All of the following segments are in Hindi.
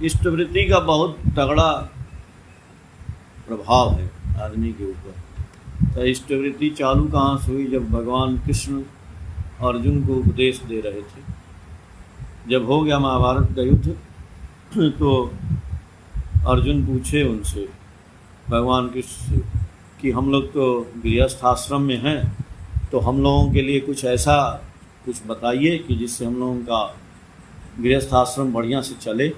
इष्टवृत्ति का बहुत तगड़ा प्रभाव है आदमी के ऊपर। तो इष्टवृत्ति चालू कहाँ से हुई? जब भगवान कृष्ण अर्जुन को उपदेश दे रहे थे। जब हो गया महाभारत का युद्ध तो अर्जुन पूछे उनसे, भगवान कृष्ण से, कि हम लोग तो गृहस्थ आश्रम में हैं, तो हम लोगों के लिए कुछ ऐसा कुछ बताइए कि जिससे हम लोगों का गृहस्थ आश्रम बढ़िया से चले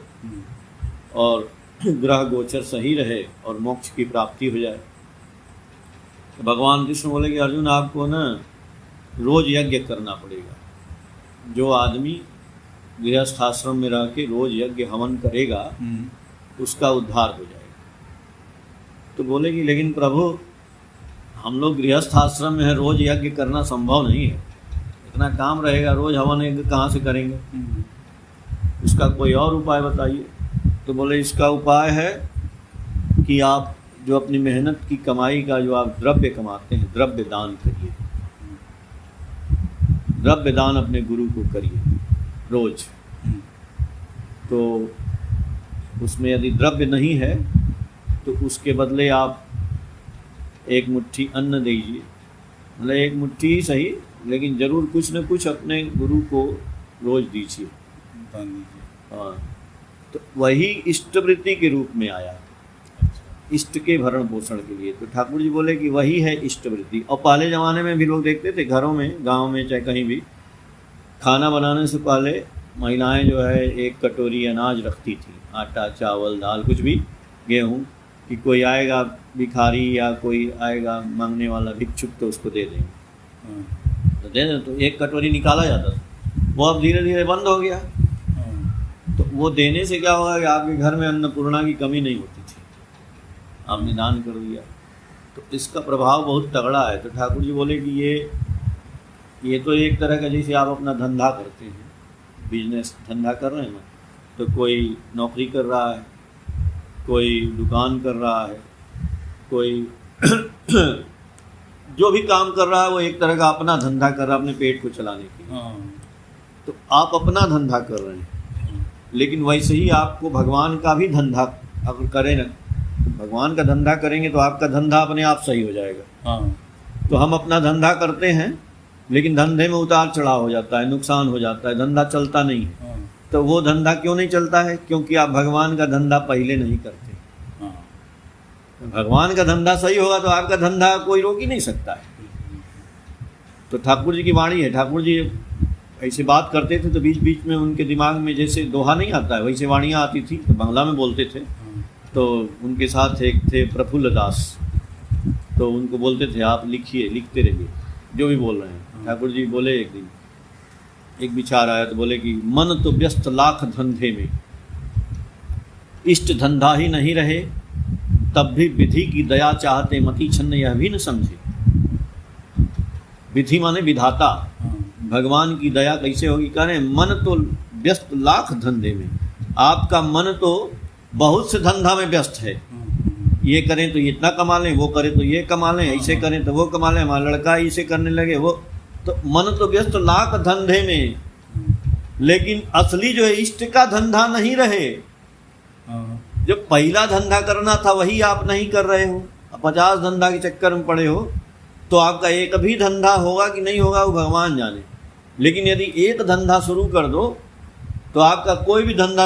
और ग्रह गोचर सही रहे और मोक्ष की प्राप्ति हो जाए। तो भगवान कृष्ण बोले कि अर्जुन, आपको ना रोज यज्ञ करना पड़ेगा। जो आदमी गृहस्थ आश्रम में रह के रोज यज्ञ हवन करेगा उसका उद्धार हो जाएगा। तो बोले कि लेकिन प्रभु, हम लोग गृहस्थ आश्रम में है, रोज यज्ञ करना संभव नहीं है, इतना काम रहेगा, रोज हवन यज्ञ कहाँ से करेंगे? उसका कोई और उपाय बताइए। तो बोले इसका उपाय है कि आप जो अपनी मेहनत की कमाई का जो आप द्रव्य कमाते हैं, द्रव्य दान करिए। द्रव्य दान अपने गुरु को करिए रोज। तो उसमें यदि द्रव्य नहीं है तो उसके बदले आप एक मुट्ठी अन्न दीजिए, मतलब एक मुट्ठी ही सही, लेकिन ज़रूर कुछ न कुछ अपने गुरु को रोज दीजिए। हाँ, तो वही इष्टवृत्ति के रूप में आया, इष्ट के भरण पोषण के लिए। तो ठाकुर जी बोले कि वही है इष्टवृत्ति। और पहले ज़माने में भी लोग देखते थे घरों में, गांव में, चाहे कहीं भी, खाना बनाने से पहले महिलाएं जो है एक कटोरी अनाज रखती थी, आटा, चावल, दाल, कुछ भी, गेहूँ, कि कोई आएगा भिखारी या कोई आएगा मांगने वाला भिक्षुक तो उसको दे देंगे। तो दे दें, तो एक कटोरी निकाला जाता था। वो अब धीरे धीरे बंद हो गया। तो वो देने से क्या होगा कि आपके घर में अन्नपूर्णा की कमी नहीं होती थी, आपने दान कर दिया। तो इसका प्रभाव बहुत तगड़ा है। तो ठाकुर जी बोले कि ये तो एक तरह का, जैसे आप अपना धंधा करते हैं, बिजनेस धंधा कर रहे हैं ना, तो कोई नौकरी कर रहा है, कोई दुकान कर रहा है, कोई जो भी काम कर रहा है वो एक तरह का अपना धंधा कर रहा है अपने पेट को चलाने के लिए। तो आप अपना धंधा कर रहे हैं, लेकिन वैसे ही आपको भगवान का भी धंधा अगर करें ना, तो भगवान का धंधा करेंगे तो आपका धंधा अपने आप सही हो जाएगा। तो हम अपना धंधा करते हैं, लेकिन धंधे में उतार चढ़ाव हो जाता है, नुकसान हो जाता है, धंधा चलता नहीं है। तो वो धंधा क्यों नहीं चलता है? क्योंकि आप भगवान का धंधा पहले नहीं करते। भगवान का धंधा सही होगा तो आपका धंधा कोई रोक ही नहीं सकता है। तो ठाकुर जी की वाणी है, ठाकुर जी ऐसे बात करते थे तो बीच बीच में उनके दिमाग में जैसे दोहा नहीं आता है, वैसे वाणियाँ आती थी, तो बांग्ला में बोलते थे। तो उनके साथ एक थे प्रफुल्ल दास, तो उनको बोलते थे आप लिखिए, लिखते रहिए जो भी बोल रहे हैं। ठाकुर जी बोले एक दिन, एक विचार आया तो बोले कि मन तो व्यस्त लाख धंधे में, इष्ट धंधा ही नहीं रहे, तब भी विधि की दया चाहते मति छन्न यह भी न समझे। विधि माने विधाता, भगवान की दया कैसे होगी? कह रहे मन तो व्यस्त लाख धंधे में, आपका मन तो बहुत से धंधा में व्यस्त है। ये करें तो ये इतना कमा लें, वो करें तो ये कमा लें, ऐसे करें तो वो कमा लें, हमारा लड़का इसे करने लगे, वो तो मन तो व्यस्त लाख धंधे में, लेकिन असली जो है इष्ट का धंधा नहीं रहे। जो पहला धंधा करना था वही आप नहीं कर रहे हो, 50 धंधा के चक्कर में पड़े हो। तो आपका एक भी धंधा होगा कि नहीं होगा वो भगवान जाने। लेकिन यदि एक धंधा शुरू कर दो तो आपका कोई भी धंधा,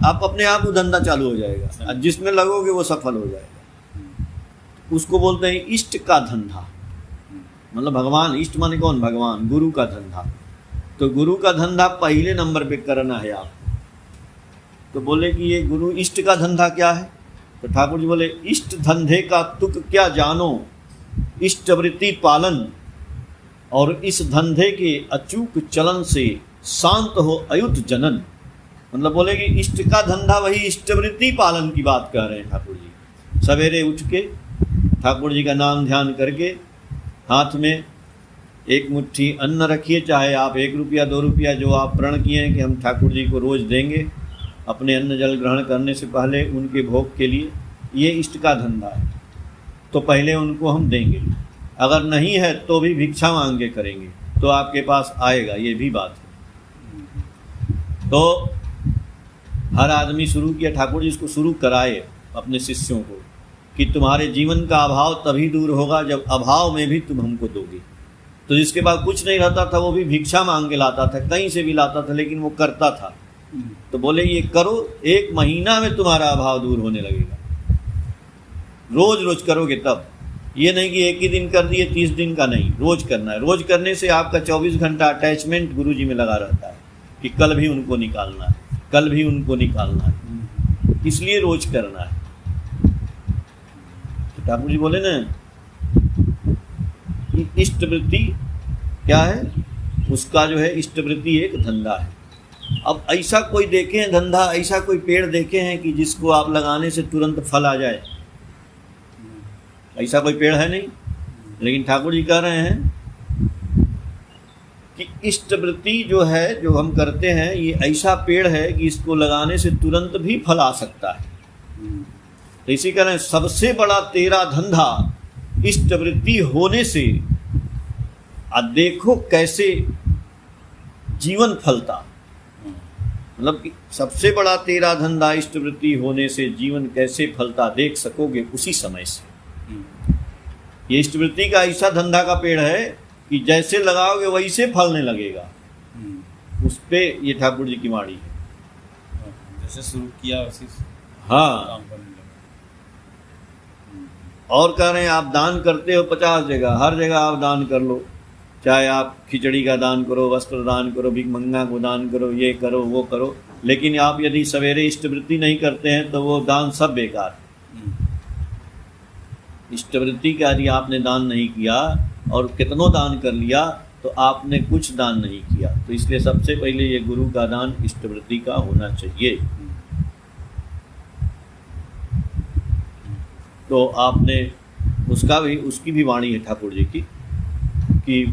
आप अपने आप वो धंधा चालू हो जाएगा, और जिसमें लगोगे वो सफल हो जाएगा। उसको बोलते हैं इष्ट का धंधा। मतलब भगवान, इष्ट माने कौन? भगवान, गुरु का धंधा। तो गुरु का धंधा पहले नंबर पे करना है आपको। तो बोले कि ये गुरु इष्ट का धंधा क्या है? तो ठाकुर जी बोले इष्ट धंधे का तुक क्या जानो, इष्टवृत्ति पालन और इस धंधे के अचूक चलन से शांत हो अयुत जनन। मतलब बोले कि इष्ट का धंधा वही इष्टवृत्ति पालन की बात कह रहे हैं ठाकुर जी। सवेरे उठ के ठाकुर जी का नाम ध्यान करके हाथ में एक मुट्ठी अन्न रखिए, चाहे आप 1 रुपया 2 रुपया जो आप प्रण किए हैं कि हम ठाकुर जी को रोज़ देंगे अपने अन्न जल ग्रहण करने से पहले उनके भोग के लिए, ये इष्ट का धंधा है। तो पहले उनको हम देंगे, अगर नहीं है तो भी भिक्षा मांग के करेंगे तो आपके पास आएगा, ये भी बात है। तो हर आदमी शुरू किया, ठाकुर जी इसको शुरू कराए अपने शिष्यों को कि तुम्हारे जीवन का अभाव तभी दूर होगा जब अभाव में भी तुम हमको दोगे। तो जिसके पास कुछ नहीं रहता था वो भी भिक्षा मांग के लाता था, कहीं से भी लाता था, लेकिन वो करता था। तो बोले ये करो, 1 महीना में तुम्हारा अभाव दूर होने लगेगा। रोज रोज करोगे तब, ये नहीं कि एक ही दिन कर दिए 30 दिन का नहीं, रोज करना है। रोज करने से आपका 24 घंटा अटैचमेंट गुरु जी में लगा रहता है कि कल भी उनको निकालना है, कल भी उनको निकालना है, इसलिए रोज करना है। तो ठाकुर जी बोले ना कि इष्टवृत्ति क्या है, उसका जो है इष्टवृत्ति एक धंधा है। अब ऐसा कोई देखे हैं धंधा, ऐसा कोई पेड़ देखे हैं कि जिसको आप लगाने से तुरंत फल आ जाए? ऐसा कोई पेड़ है नहीं। लेकिन ठाकुर जी कह रहे हैं कि इष्टवृत्ति जो है, जो हम करते हैं, ये ऐसा पेड़ है कि इसको लगाने से तुरंत भी फल आ सकता है। तो इसी कह रहे हैं सबसे बड़ा तेरा धंधा इष्टवृत्ति होने से, अब देखो कैसे जीवन फलता। मतलब कि सबसे बड़ा तेरा धंधा इष्टवृत्ति होने से जीवन कैसे फलता देख सकोगे उसी समय से। ये इष्टवृत्ति का ऐसा धंधा का पेड़ है कि जैसे लगाओगे वैसे फलने लगेगा। उस पे ये ठाकुर जी की वाणी है, जैसे शुरू किया वैसे हाँ। काम करने लगा। और कह रहे हैं आप दान करते हो 50 जगह, हर जगह आप दान कर लो, चाहे आप खिचड़ी का दान करो, वस्त्र दान करो, भिखमंगा को दान करो, ये करो वो करो, लेकिन आप यदि सवेरे इष्टवृत्ति नहीं करते हैं तो वो दान सब बेकार है। इष्टवृत्ति का यदि आपने दान नहीं किया और कितनों दान कर लिया तो आपने कुछ दान नहीं किया। तो इसलिए सबसे पहले ये गुरु का दान इष्टवृत्ति का होना चाहिए। तो आपने उसकी भी वाणी है ठाकुर जी की कि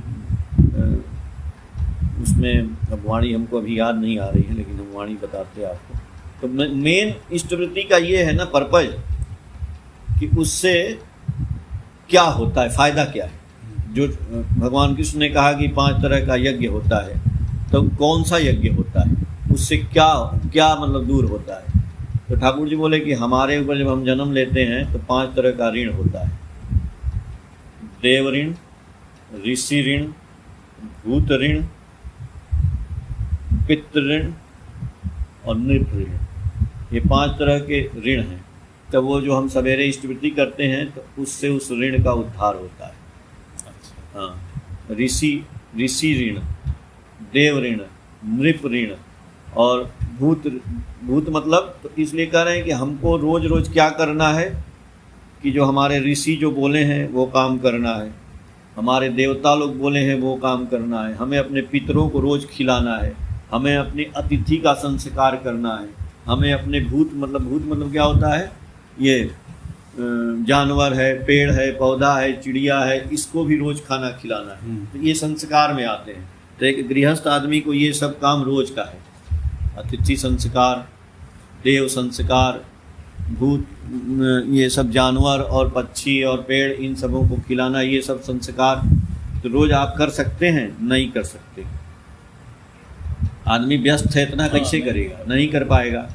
उसमें, अब वाणी हमको अभी याद नहीं आ रही है लेकिन हम वाणी बताते हैं आपको। तो मेन इष्टवृत्ति का ये है ना पर्पज कि उससे क्या होता है, फायदा क्या है। जो भगवान कृष्ण ने कहा कि 5 तरह का यज्ञ होता है, तो कौन सा यज्ञ होता है, उससे क्या क्या मतलब दूर होता है। तो ठाकुर जी बोले कि हमारे ऊपर जब हम जन्म लेते हैं तो 5 तरह का ऋण होता है। देव ऋण, ऋषि ऋण, भूत ऋण, पितृ ऋण और नृप ऋण। ये 5 तरह के ऋण हैं। तो वो जो हम सवेरे इष्टवृत्ति करते हैं तो उससे उस ऋण का उद्धार होता है। हाँ, ऋषि ऋण, देव ऋण, नृप ऋण और भूत मतलब, तो इसलिए कह रहे हैं कि हमको रोज रोज क्या करना है कि जो हमारे ऋषि जो बोले हैं वो काम करना है, हमारे देवता लोग बोले हैं वो काम करना है, हमें अपने पितरों को रोज खिलाना है, हमें अपने अतिथि का संस्कार करना है, हमें अपने भूत मतलब क्या होता है, ये जानवर है, पेड़ है, पौधा है, चिड़िया है, इसको भी रोज खाना खिलाना है। तो ये संस्कार में आते हैं। तो एक गृहस्थ आदमी को ये सब काम रोज का है। अतिथि संस्कार, देव संस्कार, भूत, ये सब जानवर और पक्षी और पेड़, इन सबों को खिलाना, ये सब संस्कार तो रोज आप कर सकते हैं? नहीं कर सकते। आदमी व्यस्त है, इतना कैसे करेगा, नहीं कर पाएगा।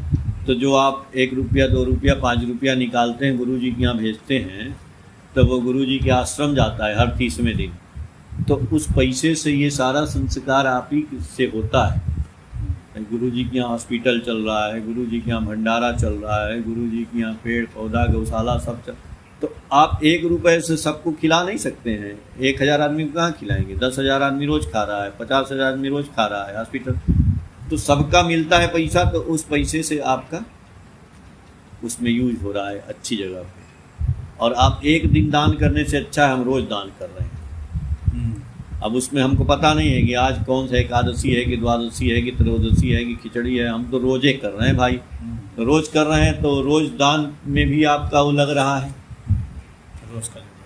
तो जो आप 1 रुपया 2 रुपया 5 रुपया निकालते हैं गुरु जी के यहाँ भेजते हैं, तो वो गुरु जी के आश्रम जाता है हर 30वें दिन। तो उस पैसे से ये सारा संस्कार आप ही से होता है। गुरु जी के यहाँ हॉस्पिटल चल रहा है, गुरु जी के यहाँ भंडारा चल रहा है, गुरु जी के यहाँ पेड़ पौधा गौशाला सब चल, तो आप 1 रुपये से सबको खिला नहीं सकते हैं। 1000 आदमी को कहाँ खिलाएंगे? 10,000 आदमी रोज खा रहा है, 50,000 आदमी रोज खा रहा है हॉस्पिटल, तो सबका मिलता है पैसा, तो उस पैसे से आपका उसमें यूज हो रहा है अच्छी जगह पे। और आप एक दिन दान करने से अच्छा है हम रोज दान कर रहे हैं। अब उसमें हमको पता नहीं है कि आज कौन सा एकादशी है कि द्वादशी है कि त्रयोदशी है कि खिचड़ी है, हम तो रोजे कर रहे हैं भाई। तो रोज कर रहे हैं तो रोज दान में भी आपका वो लग रहा है,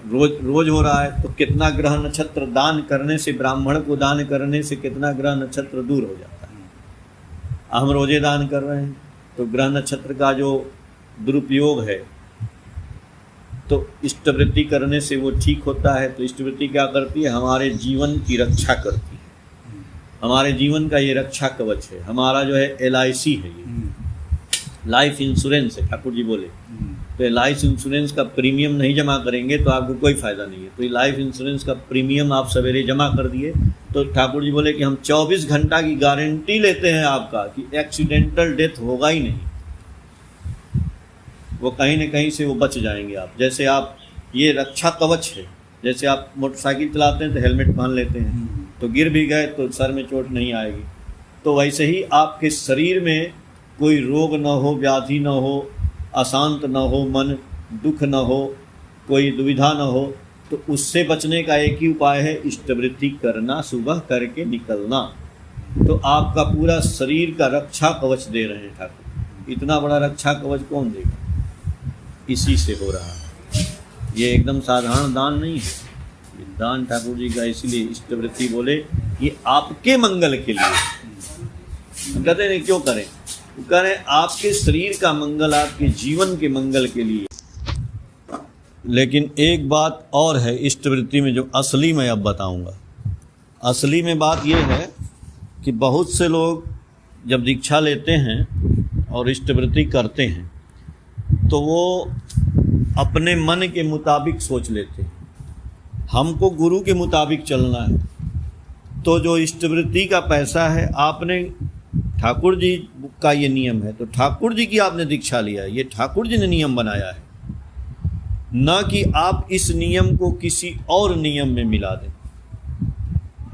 रोज हो रहा है। तो कितना ग्रह नक्षत्र दान करने से, ब्राह्मण को दान करने से कितना ग्रह नक्षत्र दूर हो जाता है। हम रोजे दान कर रहे हैं तो ग्रह नक्षत्र का जो दुरुपयोग है तो इष्टवृत्ति करने से वो ठीक होता है। तो इष्टवृत्ति क्या करती है? हमारे जीवन की रक्षा करती है। हमारे जीवन का ये रक्षा कवच है। हमारा जो है LIC है, ये लाइफ इंश्योरेंस है, ठाकुर जी बोले। तो लाइफ इंश्योरेंस का प्रीमियम नहीं जमा करेंगे तो आपको कोई फ़ायदा नहीं है। तो ये लाइफ इंश्योरेंस का प्रीमियम आप सवेरे जमा कर दिए तो ठाकुर जी बोले कि हम 24 घंटा की गारंटी लेते हैं आपका कि एक्सीडेंटल डेथ होगा ही नहीं। वो कहीं न कहीं से वो बच जाएंगे आप। जैसे आप, ये रक्षा कवच है। जैसे आप मोटरसाइकिल चलाते हैं तो हेलमेट पहन लेते हैं, तो गिर भी गए तो सर में चोट नहीं आएगी। तो वैसे ही आपके शरीर में कोई रोग न हो, व्याधि न हो, अशांत न हो, मन दुख न हो, कोई दुविधा न हो, तो उससे बचने का एक ही उपाय है इष्टवृत्ति करना, सुबह करके निकलना। तो आपका पूरा शरीर का रक्षा कवच दे रहे हैं ठाकुर। इतना बड़ा रक्षा कवच कौन देगा? इसी से हो रहा है। ये एकदम साधारण दान नहीं है। ये दान ठाकुर जी का, इसीलिए इष्टवृत्ति बोले ये आपके मंगल के लिए। हम कहते हैं क्यों करें? करें आपके शरीर का मंगल, आपके जीवन के मंगल के लिए। लेकिन एक बात और है इष्टवृत्ति में, जो असली मैं अब बताऊंगा। असली में बात यह है कि बहुत से लोग जब दीक्षा लेते हैं और इष्टवृत्ति करते हैं तो वो अपने मन के मुताबिक सोच लेते हैं, हमको गुरु के मुताबिक चलना है। तो जो इष्टवृत्ति का पैसा है, आपने ठाकुर जी का ये नियम है, तो ठाकुर जी की आपने दीक्षा लिया है, ये ठाकुर जी ने नियम बनाया है, न कि आप इस नियम को किसी और नियम में मिला दें।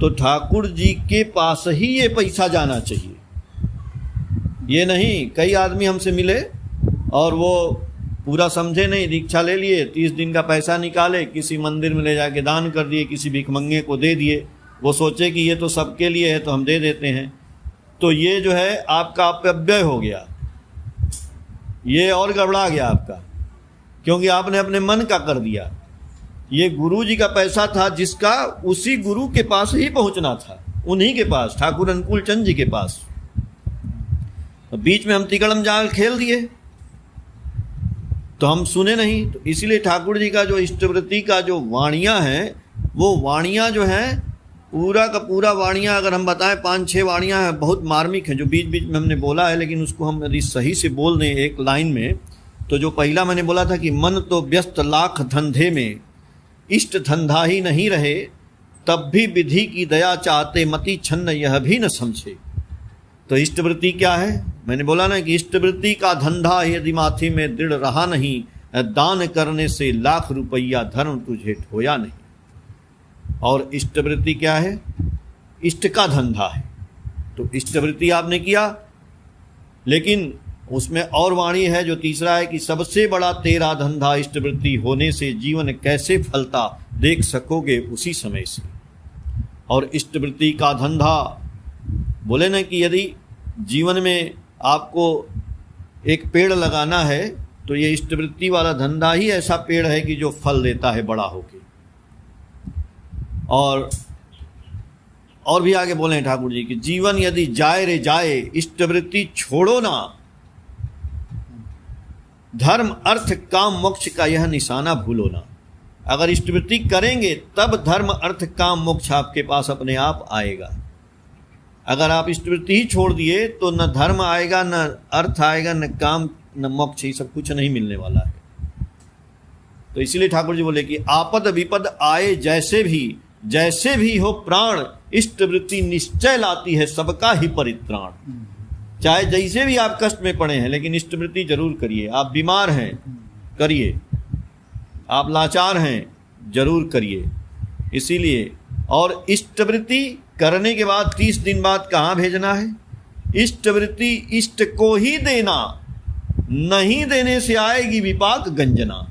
तो ठाकुर जी के पास ही ये पैसा जाना चाहिए। ये नहीं, कई आदमी हमसे मिले और वो पूरा समझे नहीं, दीक्षा ले लिए, 30 दिन का पैसा निकाले, किसी मंदिर में ले जाके दान कर दिए, किसी भिखमंगे को दे दिए। वो सोचे कि ये तो सबके लिए है तो हम दे देते हैं। तो ये जो है आपका अपव्यय हो गया, ये और गड़बड़ा गया आपका, क्योंकि आपने अपने मन का कर दिया। ये गुरु जी का पैसा था जिसका उसी गुरु के पास ही पहुंचना था, उन्हीं के पास, ठाकुर अनुकूल चंद जी के पास। तो बीच में हम तिकड़म जाल खेल दिए तो हम सुने नहीं। तो इसलिए ठाकुर जी का जो इष्टवृत्ति का जो वाणियाँ हैं, वो वाणियाँ जो हैं पूरा का पूरा वाणियाँ अगर हम बताएं 5-6 वाणियाँ हैं, बहुत मार्मिक हैं, जो बीच बीच में हमने बोला है। लेकिन उसको हम यदि सही से बोल दें एक लाइन में, तो जो पहला मैंने बोला था कि मन तो व्यस्त लाख धंधे में, इष्ट धंधा ही नहीं रहे, तब भी विधि की दया चाहते मति छन्न यह भी न समझे। तो इष्टवृत्ति क्या है? मैंने बोला ना कि इष्टवृत्ति का धंधा यदि माथे में दृढ़ रहा नहीं, दान करने से लाख रुपया धर्म तुझे ठोया नहीं। और इष्टवृत्ति क्या है? इष्ट का धंधा है। तो इष्टवृत्ति आपने किया, लेकिन उसमें और वाणी है जो तीसरा है कि सबसे बड़ा तेरा धंधा इष्टवृत्ति होने से जीवन कैसे फलता देख सकोगे उसी समय से। और इष्टवृत्ति का धंधा बोले ना कि यदि जीवन में आपको एक पेड़ लगाना है तो ये इष्टवृत्ति वाला धंधा ही ऐसा पेड़ है कि जो फल देता है बड़ा होके। और भी आगे बोले हैं ठाकुर जी कि जीवन यदि जाए रे जाए, इष्टवृत्ति छोड़ो ना, धर्म अर्थ काम मोक्ष का यह निशाना भूलो ना। अगर इष्टवृत्ति करेंगे तब धर्म अर्थ काम मोक्ष आपके पास अपने आप आएगा। अगर आप इष्टवृत्ति ही छोड़ दिए तो न धर्म आएगा, न अर्थ आएगा, न काम, न मोक्ष, ये सब कुछ नहीं मिलने वाला है। तो इसीलिए ठाकुर जी बोले कि आपद विपद आए जैसे भी हो प्राण, इष्टवृत्ति निश्चय लाती है सबका ही परित्राण। चाहे जैसे भी आप कष्ट में पड़े हैं, लेकिन इष्टवृत्ति जरूर करिए। आप बीमार हैं, करिए। आप लाचार हैं, जरूर करिए। इसीलिए, और इष्टवृत्ति करने के बाद 30 दिन बाद कहाँ भेजना है? इष्टवृत्ति इष्ट को ही देना, नहीं देने से आएगी विपाक गंजना।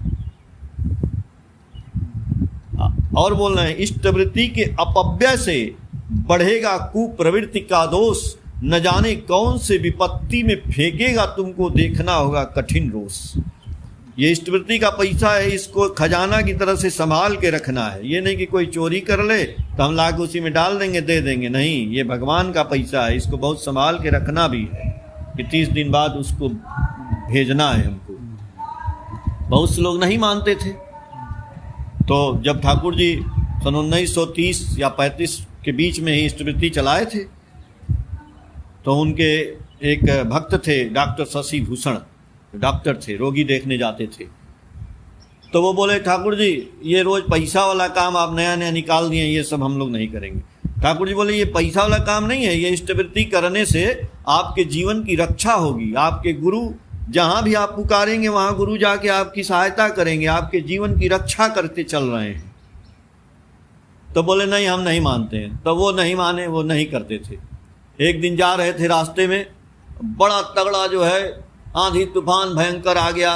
और बोलना है इष्टवृत्ति के अपव्यय से बढ़ेगा कुप्रवृत्ति का दोष, न जाने कौन से विपत्ति में फेंकेगा तुमको देखना होगा कठिन रोष। ये इष्टवृत्ति का पैसा है, इसको खजाना की तरह से संभाल के रखना है। ये नहीं कि कोई चोरी कर ले तो हम लाके उसी में डाल देंगे, दे देंगे, नहीं। ये भगवान का पैसा है, इसको बहुत संभाल के रखना भी है कि 30 दिन बाद उसको भेजना है हमको। बहुत से लोग नहीं मानते थे, तो जब ठाकुर जी सन 1930 या 35 के बीच में ही इष्टवृत्ति चलाए थे, तो उनके एक भक्त थे डॉक्टर शशि भूषण, डॉक्टर थे, रोगी देखने जाते थे। तो वो बोले ठाकुर जी ये रोज़ पैसा वाला काम आप नया नया निकाल दिए, ये सब हम लोग नहीं करेंगे। ठाकुर जी बोले ये पैसा वाला काम नहीं है, ये इष्टवृत्ति करने से आपके जीवन की रक्षा होगी। आपके गुरु जहाँ भी आप पुकारेंगे वहाँ गुरु जाके आपकी सहायता करेंगे, आपके जीवन की रक्षा करते चल रहे हैं। तो बोले नहीं हम नहीं मानते हैं। तो वो नहीं माने, वो नहीं करते थे। एक दिन जा रहे थे, रास्ते में बड़ा तगड़ा जो है आंधी तूफान भयंकर आ गया।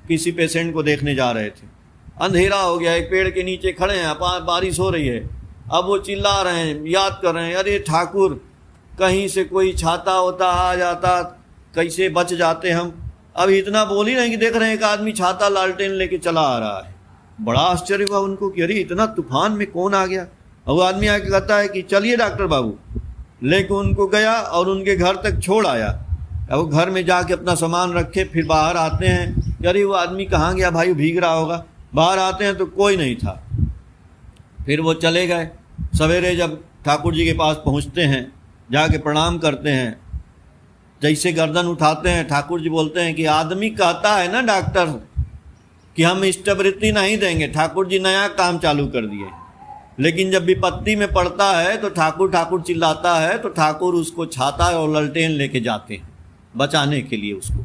किसी पेशेंट को देखने जा रहे थे, अंधेरा हो गया, एक पेड़ के नीचे खड़े हैं, बारिश हो रही है। अब वो चिल्ला रहे हैं, याद कर रहे हैं, अरे ठाकुर कहीं से कोई छाता होता आ जाता, कैसे बच जाते हम। अभी इतना बोल ही नहीं कि देख रहे हैं एक आदमी छाता लालटेन लेके चला आ रहा है। बड़ा आश्चर्य हुआ उनको कि अरे इतना तूफान में कौन आ गया। और वो आदमी आके कहता है कि चलिए डॉक्टर बाबू, लेके उनको गया और उनके घर तक छोड़ आया। अब वो घर में जाके अपना सामान रखे, फिर बाहर आते हैं, अरे वो आदमी कहाँ गया भाई, भीग रहा होगा। बाहर आते हैं तो कोई नहीं था। फिर वो चले गए। सवेरे जब ठाकुर जी के पास पहुँचते हैं, जाके प्रणाम करते हैं, जैसे गर्दन उठाते हैं, ठाकुर जी बोलते हैं कि आदमी कहता है ना डॉक्टर कि हम इष्टवृत्ति नहीं देंगे, ठाकुर जी नया काम चालू कर दिए, लेकिन जब विपत्ति में पड़ता है तो ठाकुर ठाकुर चिल्लाता है, तो ठाकुर उसको छाता और ललटेन लेके जाते हैं बचाने के लिए उसको।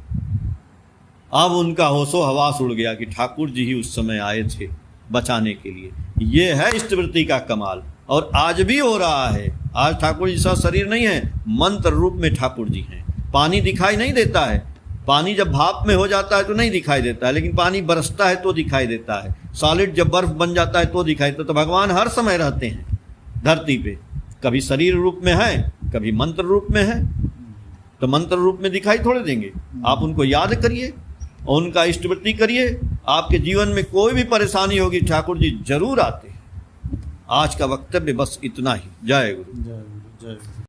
अब उनका होशो हवास उड़ गया कि ठाकुर जी ही उस समय आए थे बचाने के लिए। ये है इष्टवृत्ति का कमाल, और आज भी हो रहा है। आज ठाकुर जी सा शरीर नहीं है, मंत्र रूप में ठाकुर जी हैं। पानी दिखाई नहीं देता है, पानी जब भाप में हो जाता है तो नहीं दिखाई देता है, लेकिन पानी बरसता है तो दिखाई देता है। सॉलिड जब बर्फ बन जाता है तो दिखाई देता है। तो भगवान हर समय रहते हैं धरती पे, कभी शरीर रूप में है, कभी मंत्र रूप में है। तो मंत्र रूप में दिखाई थोड़े देंगे। आप उनको याद करिए और उनका इष्टवृत्ति करिए, आपके जीवन में कोई भी परेशानी होगी ठाकुर जी जरूर आते हैं। आज का वक्तव्य बस इतना ही। जय गुरु। जय गुरु। जय गुरु।